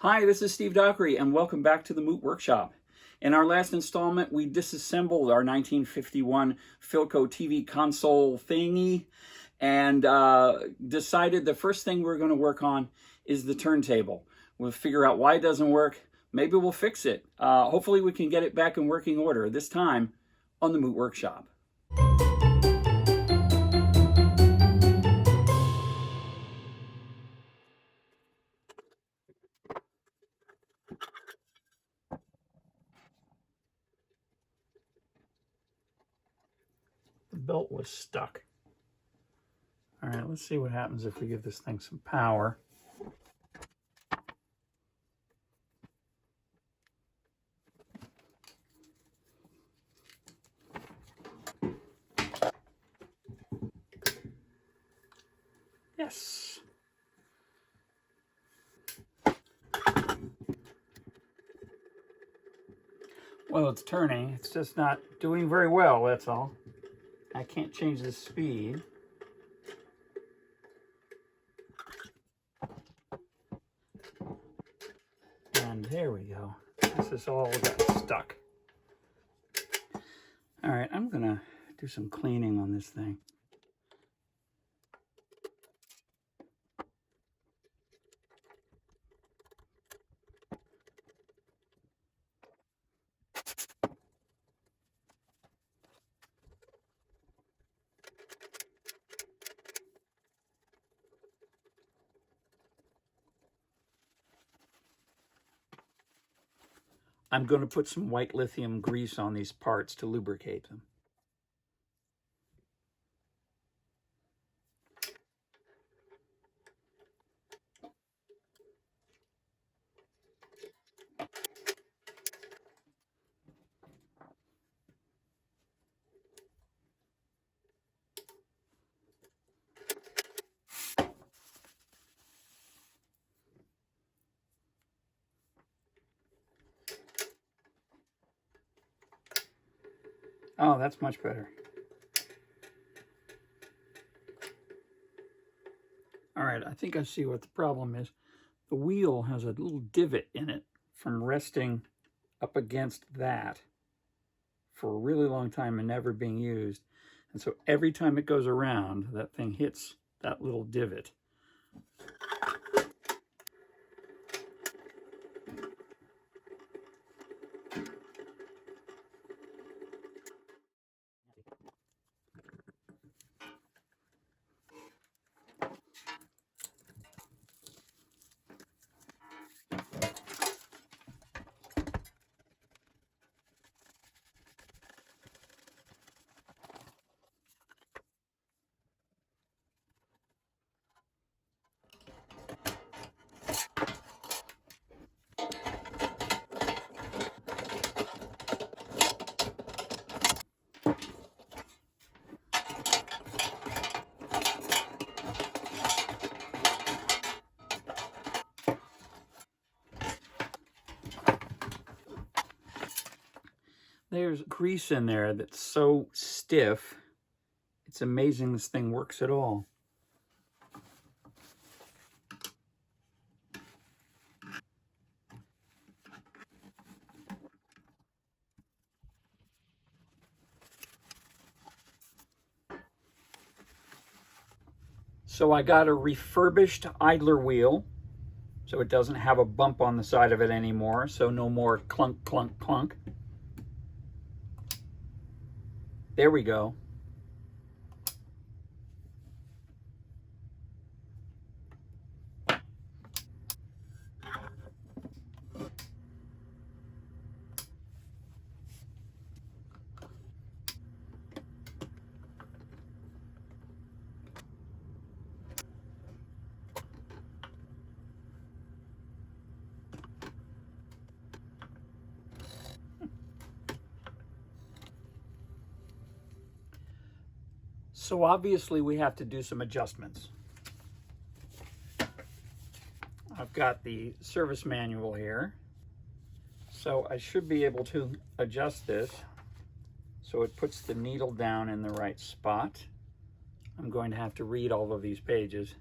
Hi, this is Steve Dockery, and welcome back to the Moot Workshop. In our last installment, we disassembled our 1951 Philco TV console thingy and decided the first thing we're going to work on is the turntable. We'll figure out why it doesn't work. Maybe we'll fix it. Hopefully we can get it back in working order, this time on the Moot Workshop. The belt was stuck. All right, let's see what happens if we give this thing some power. Yes. Well, it's turning. It's just not doing very well, that's all. I can't change the speed. And there we go. This is all got stuck. All right, I'm gonna do some cleaning on this thing. I'm going to put some white lithium grease on these parts to lubricate them. Oh, that's much better. All right, I think I see what the problem is. The wheel has a little divot in it from resting up against that for a really long time and never being used. And so every time it goes around, that thing hits that little divot. There's grease in there that's so stiff. It's amazing this thing works at all. So I got a refurbished idler wheel, so it doesn't have a bump on the side of it anymore, so no more clunk, clunk, clunk. There we go. So obviously we have to do some adjustments. I've got the service manual here, so I should be able to adjust this so it puts the needle down in the right spot. I'm going to have to read all of these pages.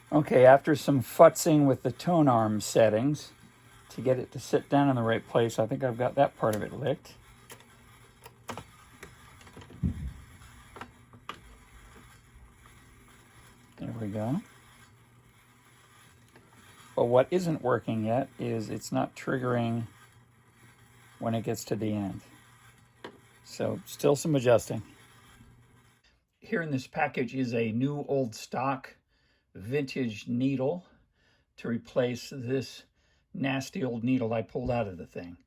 Okay, after some futzing with the tone arm settings to get it to sit down in the right place, I think I've got that part of it licked. There we go. But what isn't working yet is it's not triggering when it gets to the end. So still some adjusting. Here in this package is a new old stock vintage needle to replace this nasty old needle I pulled out of the thing.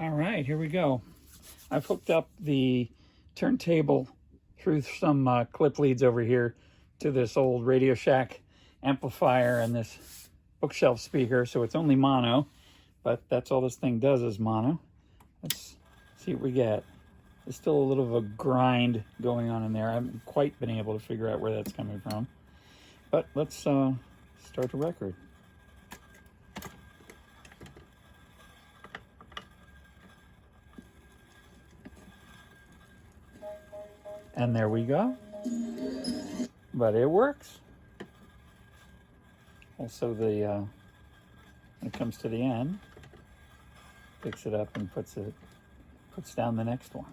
All right, here we go. I've hooked up the turntable through some clip leads over here to this old Radio Shack amplifier and this bookshelf speaker, so it's only mono, but that's all this thing does is mono. Let's see what we get. There's still a little of a grind going on in there. I haven't quite been able to figure out where that's coming from, but let's start the record. And there we go. But it works. Also, when it comes to the end, picks it up and puts down the next one.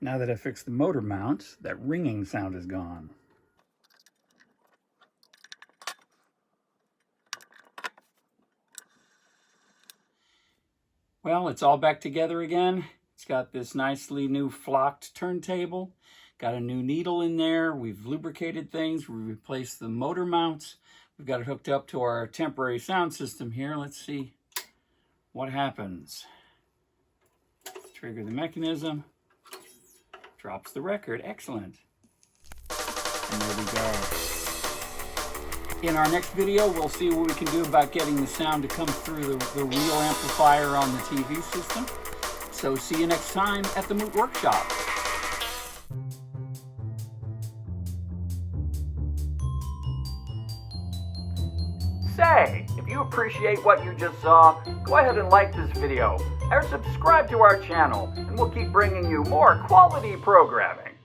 Now that I fixed the motor mount, that ringing sound is gone. Well, it's all back together again. It's got this nicely new flocked turntable. Got a new needle in there. We've lubricated things. We replaced the motor mounts. We've got it hooked up to our temporary sound system here. Let's see what happens. Trigger the mechanism. Drops the record. Excellent. And there we go. In our next video, we'll see what we can do about getting the sound to come through the real amplifier on the TV system. So see you next time at the Moot Workshop. Say, if you appreciate what you just saw, go ahead and like this video, or subscribe to our channel, and we'll keep bringing you more quality programming.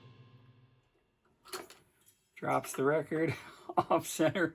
Drops the record off center.